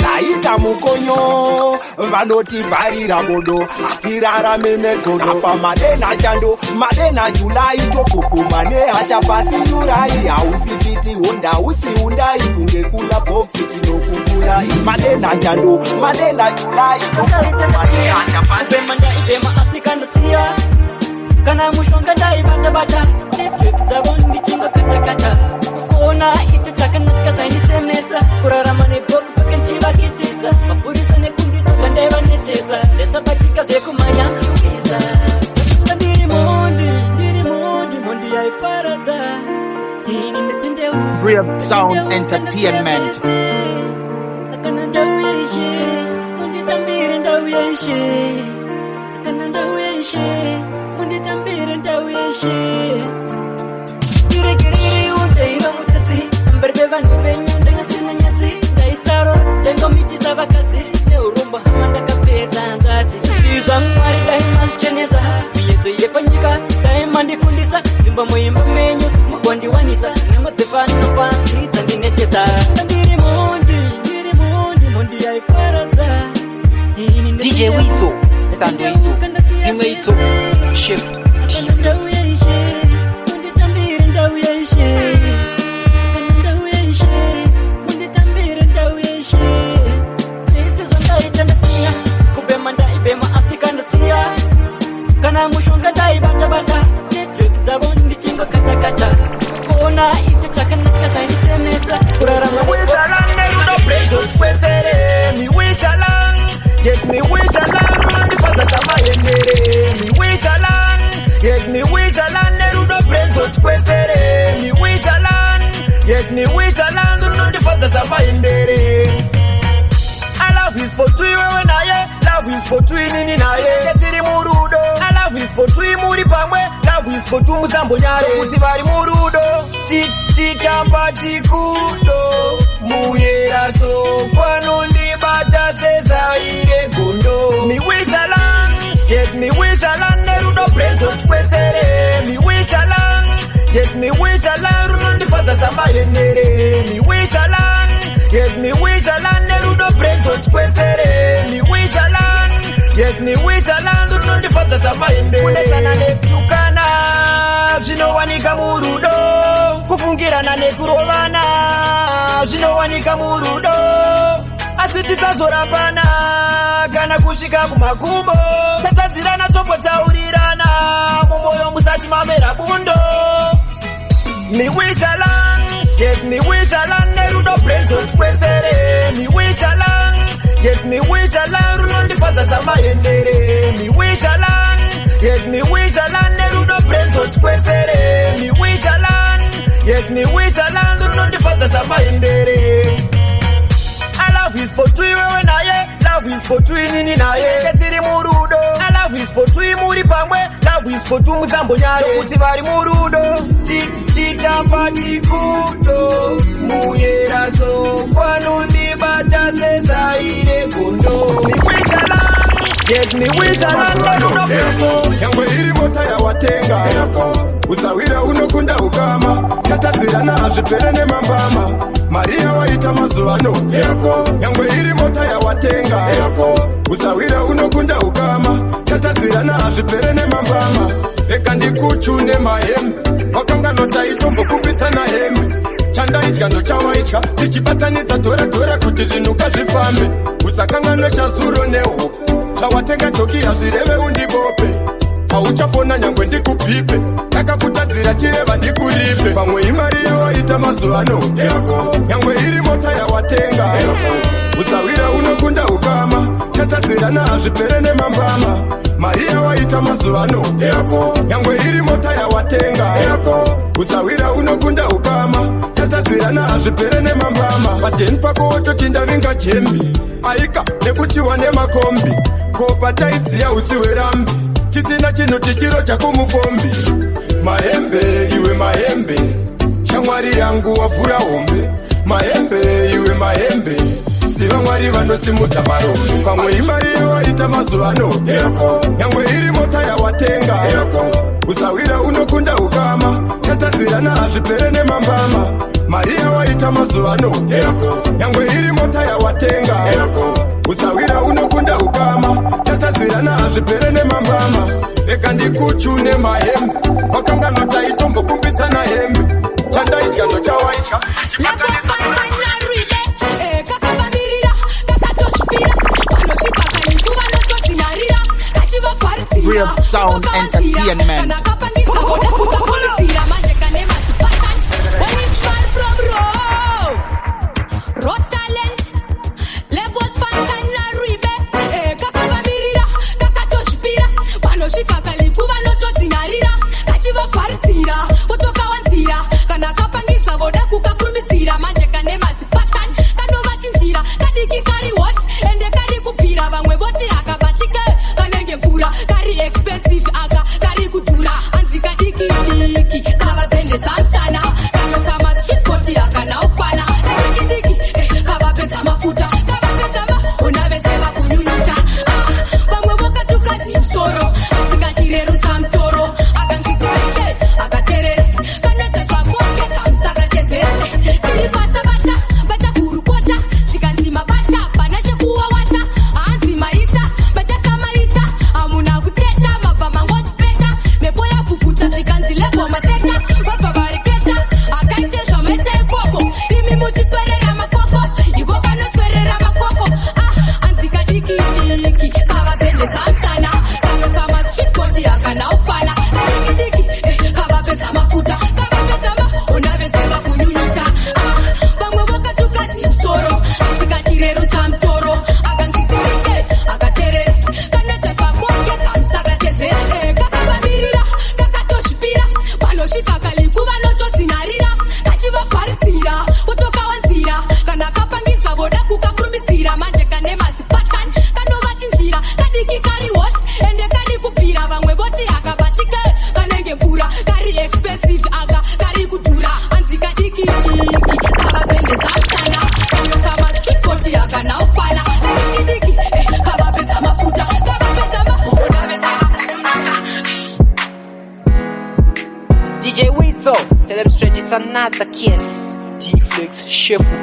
Taita mukonyo. Vanoti varira bodo. Atirara mene kodo. Apa madena jando. Madena Julai topupumane. Asha pasi yurai. Ausifiti honda. Usiundai. Kungekula boxi tinokukula. Madena jando. Madena Julai topupumane. Asha pasi Dema asikandasiya kana mushonga dai bata zabondi chinga kata kuona itakana kasaini semesa kuraramane bok pakan chiva kitisa mapurisa ne kundi kandeva netesa lesa patika sekumanya kisa ndiri mondi ai parata ini netende Brave Sound Entertainment. ndau yeshe munditambire ndau yeshe kana ndau yeshe munditambire ndau yeshe iregerere undeira mutsatsi mberde vanhu venyu ndangasina nyatsi ndaisaro ndangomitisa vakadzi neurombo hama ndakapedza nzadzi sizva mwari dai mazvichenesa miyedzo yepanyika dai mandikundisa dzimba muimba menyu mugondiwanisa nemudzefano pasi dzandinetesa ndiri mundi yaiparadza DJ Wito Sando Ito Zimwe Ito Chef ndau yeshe munditambire ndau yeshe ndau yeshe munditambire ndau yeshe isizvo ndaita ndasiya kubema ndaibema asika ndasiya kana mushonga ndaibata-bata network dzavo ndichinga kata-kata kuona ite chakanaka zvainisemesa kurarama mi wish along, yes me wish along, the father samayendere, mi wish along, yes me wish along, nerudo brenzo tukwesere, mi wish along, yes me wish along, the father samayendere. Love is for three when I love is for three nini naye ketiri murudo. Love is for three muri pamwe, love is for two musambo nyare kuti vari murudo. Chitamba chikudo muyera so kwanondibata sezaire gondo. Mi wish along, yes mi wish along, nerudo brenzo tukwesere. Mi wish along, yes mi wish along, runondifadza samayendere. Mi wish along, yes me wish along, nerudo brenzo tukwesere. Mi wish along, yes me wish along, runondifadza samayendere. Kulekana nekutukana zvinowanika murudo, kufungirana nekurovana zvinowanika murudo, asi tisazorambana kana kusvika kumakumbo. Tatadzirana tombotaurirana mumwoyo musati mamera bundo. Mi wish along, yes me wish along, nerudo brenzo tukwesere. Mi wish along, yes me wish along, runondifadza samayendere. Mi wish along, yes me wish along, nerudo brenzo tukwesere. Mi wish along, yes me wish along, runondifadza samayendere. Love is for three when I love is for three nini naye ketiri murudo. Love is for three muri pamwe, love is for two musambo nyare kuti vari murudo. Chitamba chikudo muyera so kwanondibata sezaire gondo. Mi wish along, yes mi wish along, nerudo brenzo. Yangwe iri mota yawatenga usawira unokunda ukama tatadzirana zvipere nemambama. Maria waita mazuvano yangwe iri mota yawatenga usawira unokunda ukama tatadzirana zvipere nemambama. Reka ndikuchune mahembe wakanganotaitombokumbitsana hembe. Chandaitya ndochawaitya tichibatanidza dhora kuti zvinuka zvifambe. Usakanganwe chazuro nehupo zvawatenga choki hazvireve undibope. Hauchafona nyangwe ndikupipe ndakakutadzira chireva ndikuripe. Pamwe imari yawaita mazuvano nyangwe iri mota yawatenga usawira unokunda ukama tatadzirana hazvipere nemambama. Maria waita mazuvano nyangwe iri mota yawatenga usawira unokunda ukama tatadzirana hazvipere nemambama. Pateni pako wototi ndavinga jembi aika nekutiwa nemakombi kopa taidziya utsi hwerambi tisina chinhu tichiro chakumufombi. Mahembe iwe mahembe shamwari yangu wavhura hombe. Mahembe iwe mahembe siva mwari vanosimudza marombe. Pamwe imari yawaita mazuvano nyangwe iri mota yawatenga usawira unokunda ukama tatadzirana hazvipere nemambama. Maria waita mazuvano nyangwe iri mota yawatenga usawira unokunda ukama tatadzirana hazvipere nemambama. Reka ndikuchune mahembe wakanganotaitombokumbidzana hembe. Chandaitya ndochawaitya tichibatanidza Real Sound Entertainment. Kana kapangisa voda kukakurumitsira manje kane mazipatani kanovachinjira kadiki kari what ende kari kupira vamwe voti akabatike kanenge mvura kari expensive aka kari kudhura anzi kadiki diki kava pende samsana kano kama shipoti akana ukwana diki kava penda mafuta kava penda unaveseva kunyunyuta vamwe vokatukazi msoro asikachirerutsa mtoro akangizireke akaterere kanoteswa konke kamsakatedzere tirifasa bata kurukota chikanzima bata pana chekuwawata aanzima ita bata samaita amuna kuteta mabvamangochipeta mepo yapfufuta zvikanzilepo mateta vabhavareketa akaitezva mete ikoko imi mutiswerera makoko iko kanoswerera makoko anzikadikidiki kavapendesa msana kanokamazvipoti akana ukwana dikidiki kavapedza mafuta kavapedzama unaveseva kunyunyuta vamwe vokatukazi msoro asikachirerutsa mtoro akangizirike akaterere kanotesva konke kamsakatedzere kakavamirira kakatozvipira panosvika kalikuva notozvinarira kachivavharidzira votokawanzira kana kapangidza voda kukakurumidzira manje kane mazipatani kanovachinjira kadiki kari hot ende kari kupira vamwe voti akabatike kanenge mvura kari expensive aka kari kudhura anzi kadikidiki kavapendesa msana kanokamazvipoti akana ukwana kadikidiki kavapedza mafuta kavapedzama unaveseva kunyunyuta. DJ Witzo, tell them straight it's another case. T-Flex Shuffle.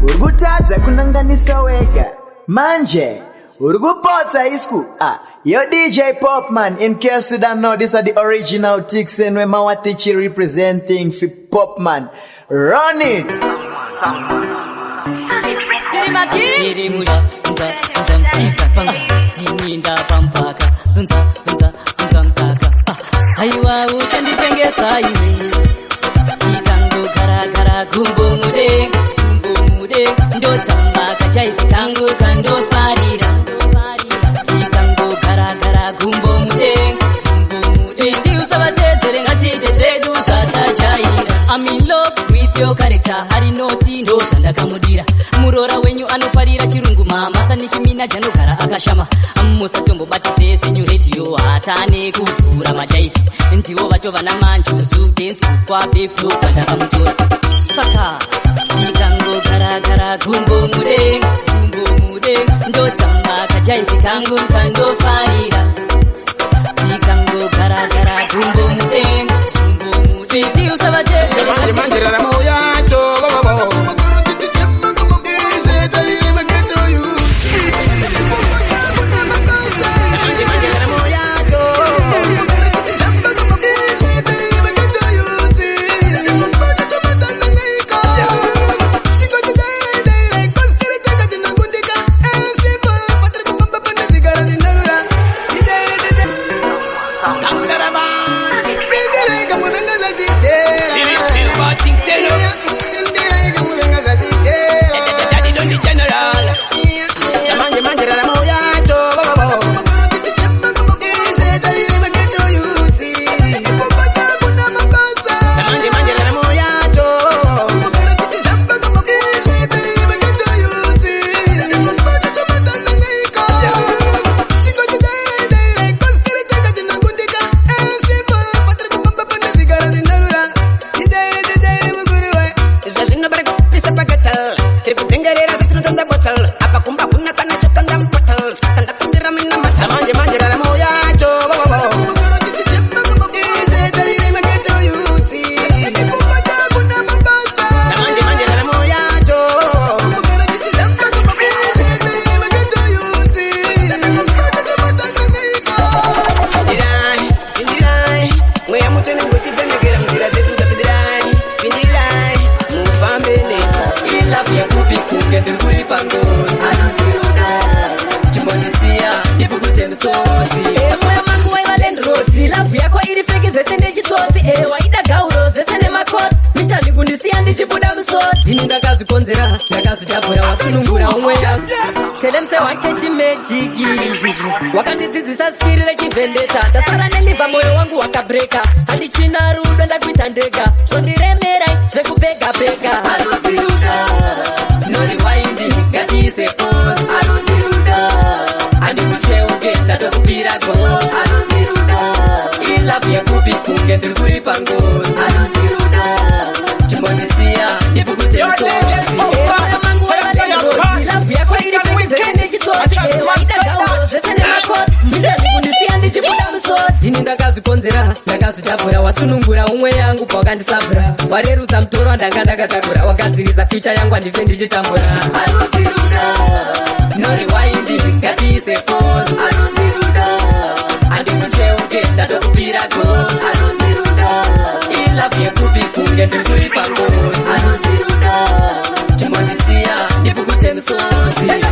Urikutadza kunanganisa wega manje urikupotsa isku yo DJ Popman. In case you don't know, these are the original Tixen where Mawatichi representing for Popman. Run it. Haiwa uchandipengesa iwe tikango karakara gumbo mude ndotamba kachaiti kango kandofarira tikango karakara gumbo mude switi usavatedzere ngatite zvedu zvatajaira. I'm in love with your character harinoti ndozvandakamudira murora wenyu anofarira chirungu mama sanikimina janogara akashama musatombobatidze zvenyu redhiyo hatane kuvhura majaifi ndivo vacho vana manjuzu dance kwa beflo kwandakamutora saka tikangokarakara gumbo mude ndotamba kajaifi kangu kandofarira tikangokarakara gumbo mude switi usavatedzere Things tell you ndichibuda musodzi ndakazvikonzera ndakazvidabhura wasunungura umwe telemse wake chimejiki wakandidzidzisa skiri rechivhendeta ndasara neliva moyo wangu wakabreka handichina rudo ndakuita ndega zvondiremerai zvekupegapega aruziruda noriwaindi ngatiise kosi aruziruda handikucheuke ndatokupira gosi aruziruda ilavu yekupi kunge ndiri kuri pangosi aruziruda chimbondisiya ndipukute msozi ini ndakazvikonzera ndakazvidabhura wasunungura umwe yangu pawakandisabhura warerudza mutoro wandanga ndakatakura wagadzirisa fyucha yangu handife ndichitambura aruziruda noriwaindi ngatiise kosi aruziruda handikucheuke ndatokupira gosi aruziruda ilavu yekupi kunge ndiri kuri pangosi aruziruda chimbondisiya ndipukute musozi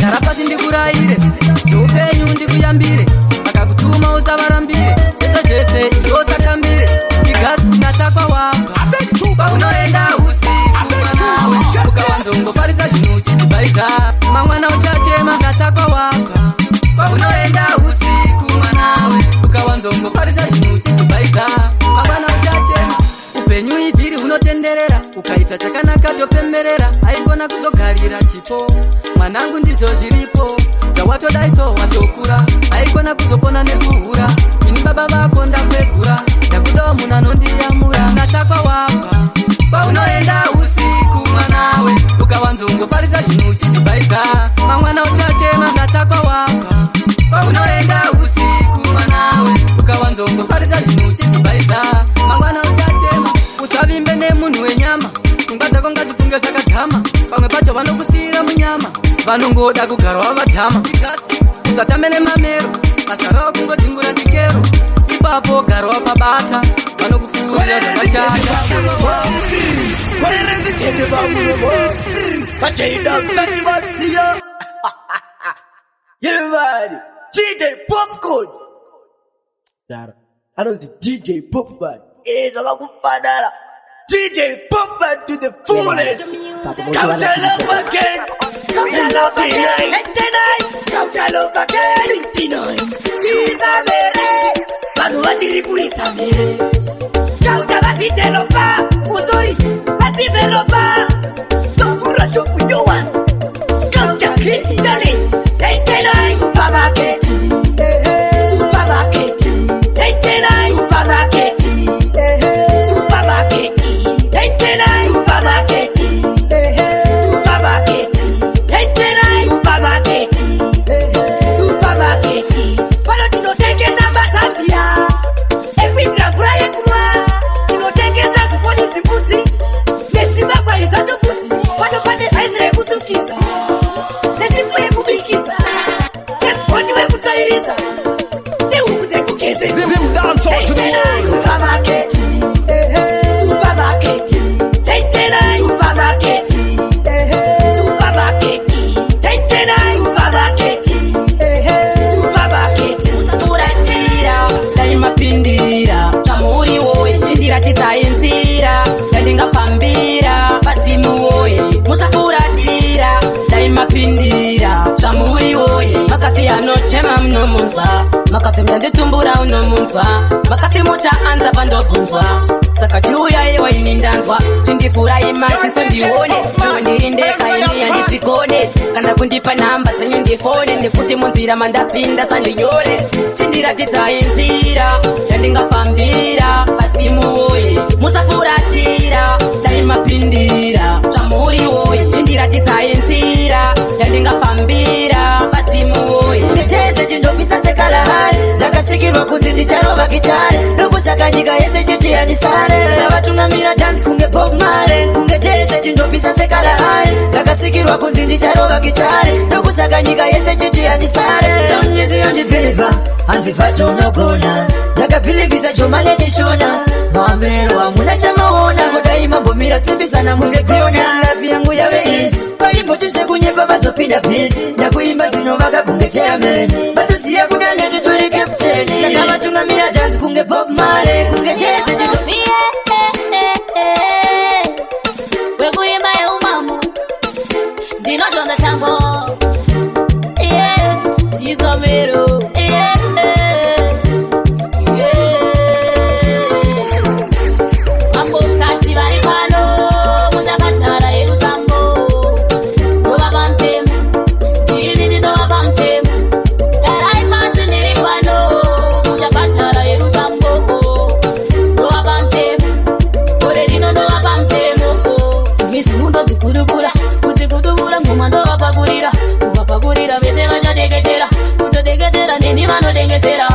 gara pasi ndikurayire zveupenyu ndikuyambire akakutuma usavarambire chete zvese iwosakambire tigasi natakwa wabva paunoenda usiku mwanawe ukawanzongoparisa zvinhu uchichibaika mangwana uchachema natakwa wabva paunoenda usiku mwanawe ukawanzongoparisa zvinhu uchichibaika mangwana uchachema upenyu ibhiri unotenderera ukaita chakanaka topemberera haigona kuzogarira chipo mwanangu ndizvo zviripo zvawatodaiso watokura haigona kuzopona nekuhura ini baba vako ndakwegura ndakudawo munhu anondiyamura natakwa wabva paunoenda usiku mwanawe ukawanzongoparisa zvinhu uchichibaika mamwana uchachema natakwa wabva paunoenda usiku mwanawe ukawanzongoparisa zvinhu uchichibaika mangwana uchachema usavimbe nemunhu wenyama pfungwa dzako ngadzifunge zvakadhama pamwe pacho vanokusiyira munyama vanongoda kugara wavatama usatame nemamero basa ravo kungodhingura chikero ipapo gara wapabata vanokufuurira zvakashata Popcorn. I know the DJ Popcorn. Zvakakufanana DJ Popcorn to the fullest. Counter love again. Counter love again. 89. Counter love again. 89. Chisabere. Vanhu vachiri kuritsa mere. Counter vatidevelopa. Fusori vatidevelopa. Topura shopu yowan. Counter great challenge. 89. Supermarket. Supermarket. 89. Supermarket. Supermarket. 89. Supermarket. Supermarket. 89. Supermarket. Supermarket. Pano tinotengesa mazambia. Ekuitira mvura yekunwa. Tinotengesa zviponi zvibudzi. Nezvivakwa izvacho futi. Pano pane aisi rekusukisa. Nesipo yekubikisa. Nebhoni wekutsvairisa. Nehuku dzekugezesa. Zim dance all to the world. Supermarket. Supermarket. 89. Supermarket. Supermarket. 89. Supermarket. Supermarket. Usaturatira dai mapindira chamuri woye chindiratidzainzira ndandingapambira vadzimu woye musafuratira dai mapindira chamuri woye makati anochema munomunzwa makati mnanditumbura unomunzwa makati muchaanza pandobvunzwa saka chiuyaiwa ini ndanzwa chindifurai masiso ndione chiwe ndirindeka ini yandizvikone kana kundipa nhamba dzenyu ndifone nekuti munzira mandapinda sandinyore chindiratidzai nzira yandingafambira vadzimu woye musafuratira dai mapindira chamuri woye chindiratidzai nzira yandingafambira vadzimu woye nditese chindopisa sekalahari ndakasikirwa kunzi ndicharova gitare ndokusaka nyika yese chitiyanisare savatungamira tanzi kunge Bob Marley kunge tese chindopisa sekalahari ndakasikirwa kunzi ndicharova gitare ndokusaka nyika yese chitiyanisare chaunyiziyo ndibhilivha hanzi vacho unogona ndakabhilivhisa chomane chishona mamerwa muna chamaona kudai mambomira simbisana mungegona lavi yangu yave isi paimbotishe kunyepa vazopinda bhizi ndakuimba zvino vakagunge chairman vatoziya kudande nditori kapteni chero. Mambo kati vari pano muchakatara yerusambo ndova pamtemo ndini ndova pamtemo darai pasi ndiri pano muchakatara yerusambo ndova pamtemo gore rino ndova pamtemo mizvimundo dzikurukura kudzikudubura ngoma ndova pakurira kuvapakurira vese vachadeketera kutodeketera neni vanodengesera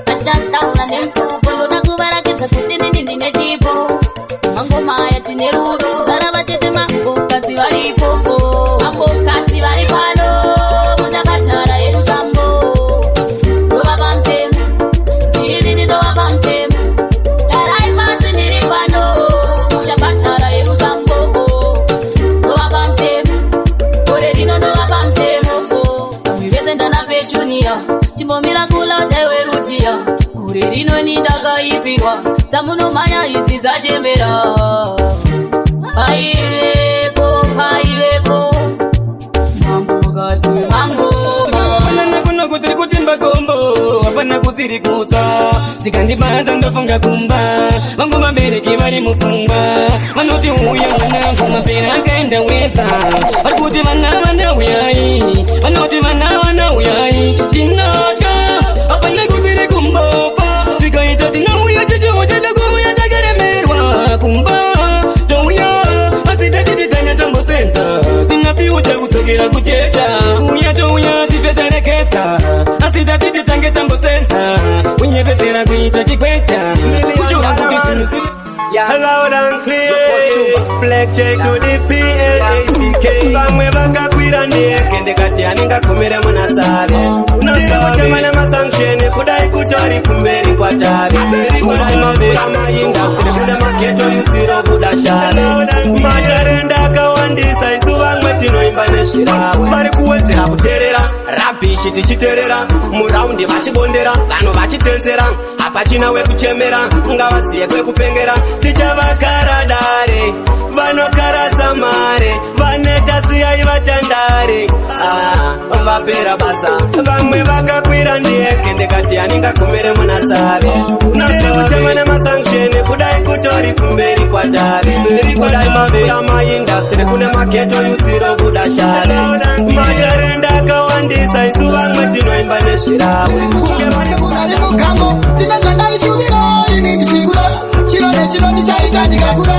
vachataura nemtupo ndoda kuvarakidza kuti nini ndine chipo mangomaya tine rudo zara vatete mambokadzi varipo mambokadzi vari pano muchakatara yerusambo ndova pamtemo ndini ndova pamtemo darai pasi ndiri pano muchakatara yerusambo ndova pamtemo gore rino ndova pamtemo vamwe vese ndana pechunia timbomira kula utaiwerutia gore rino nindakaipirwa dzamunomanya idzi dzachembera paivepo mambokadzi wemambo Kuna kutiri kutimba kombo hapana kutiri kutsa sikandibata ndofunga kumba vangu vabereki vari mupfungwa vanoti uya mwanangu mapera akaenda weza vari kuti vana uyai vanoti vana uyai tinotya hapana kutiri kumbofa sikaita tinauya chichiwo cheda kuuya takaremerwa kumba touya asi tatititanya tambosenza tinapiwo chakudzokera kuchecha uya touya tifetareketa asi tatiti tange tambosenza kunyepesera kuita chikwecha kuchora kuti loud and clear black check to the PLACK vamwe vakakwira ndeke ndikati aningakomera munasave ndikuchemana masanction kudai kutori kumberi kwatavi kudai mavira mainda kuda maketo yuziro kuda shave majarenda akawandisa isu vamwe tinoimba nezviravo vari kuwedzera kuterera rabishi tichiterera muraundi vachibondera vanhu vachitenzera hapachina wekuchemera ngavaziye kwekupengera tichavakaradare vanokarasa mare vaneta siyai vatandare vapera basa vamwe vakakwira ndiyeke ndikati aningakomere munasave ndikuchemana masanction kudai kutori kumberi kwatare kudai mavira maindastri kune maketo yuziro kuda share majarenda akawandisa isu vamwe tinoimba nezviravo chino ndichaita ndikakura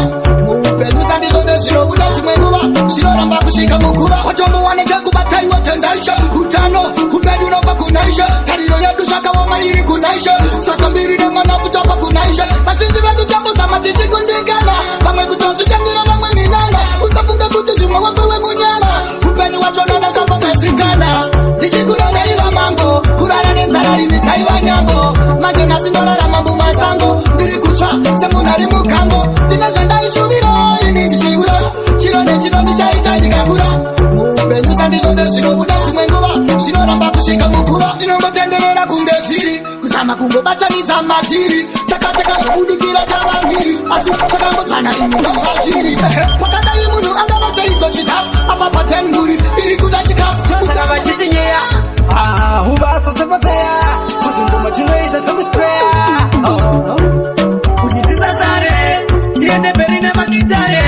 muupenyu sandizvose zvinobuda dzimwe nguva zvinoramba kusvika muguva watombowane chekubataiwa tendaisha utano kupedu unobva kunaisha tariro yedu zvakaoma iri kunaisha saka mbiri nemanafuta pa kunaisha vazhinji vedu tambozama tichikundikana vamwe kutozvichandira vamwe minana usafunga kuti zvimwe wapewe munyana upenyu wachona ndakambogadzikana ndichikuraraiva mambo kurara nenzara imitsaiva nyambo manje nasindorarama mumasango ndiri kutsva semunhu ari mukambo ndine zvandaishuvira ini ndichiura chiro nechino ndichaita ndikakura muupenyu sandizvose zvinobuda dzimwe nguva zvinoramba kusvika muguva ndinombotenderera kunge dziri kuzama kungobatanidza matiri saka takazobudikira tava mhiri asi chakangodzana ini ndozvazviri kwakadai munhu angava seiko chitafu apa patemburi iri kuda chikafu usaka vachiti nyeya uvaso dzekopfeya kuti ngoma chinoita dzokutreya kuti tisasare tiende mberi nemagitare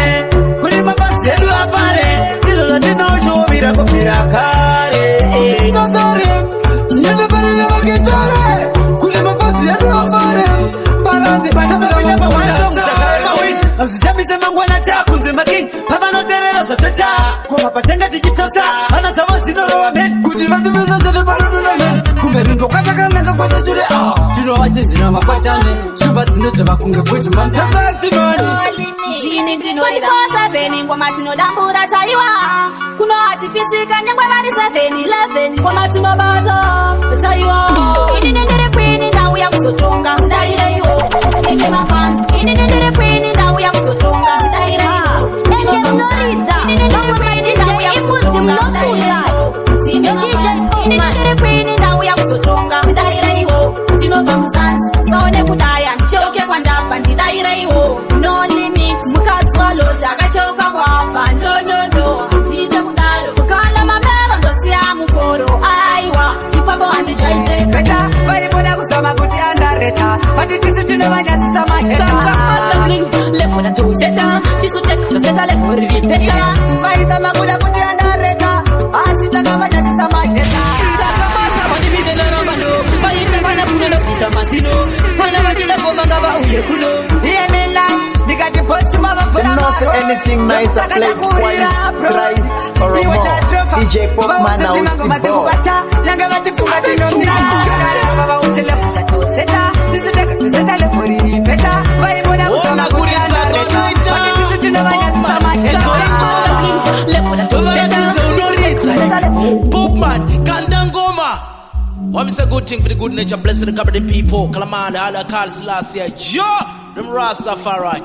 kuri mabhazi edu apare ndizvo zvatinoshuvira kubvira kare tisasare tiende mberi nemagitare kuri mabhazi edu apare paradzi patamapinda mahwasongutakaremawini hazvishamise mangwana takunze making pavanoterera zvatotaa koma patenga tichitosa hana dzavo dzinorova mhen kuti vandivizazete parodonamhen kumbe rindokatakanaka kwatashure tinova chizvina makwatane shumba dzinodzoba kunge bwiti mamtazazimani ndini ndinoirosa vheni ngoma tinodambura taiwa kunoatipisika nyangwe vari 7-11 ngoma tinobata taiwa ini ndendere kwini ndauya kuzotonga ndaireiwo ine mafansi ini ndendere kwini ndauya kuzotonga ndaireiwo ndinoridza ndauya kuzotonga ini ndendere kwini ndauya kuzotonga ndaireiwo ndinobva musanzi saone kudaya ndicheuke kwandabva ndidaireiwo no limit mukadzi walodzi akacheuka kwabva no ndiite kudaro ukana mamero ndosiya mukoro aiwa ipapo Teta le for repeat. Maisa makuda kuti andareka. Asita kama nyatisa mageta. Takamasa wani mite na ramano. Bayita mana kunelo kita masino. Hana wachila goma ngaba uye kuno. Hear me loud. Nigga push motherfucker. Them not say anything nice. I played twice, thrice, or more. DJ Popman now Sibo. Yanga wachifunga tinomira. Baba utele futa toseta. Sisi kuseta le for repeat. Bari bona usama kuti andareka. Wakiti tuna nyatisa mageta. Popman, Kandangoma. What is a good thing for the good nature, blessed the governing people. Kalamanda, Allah, Kal, Selassie, Joe, them Rastafari.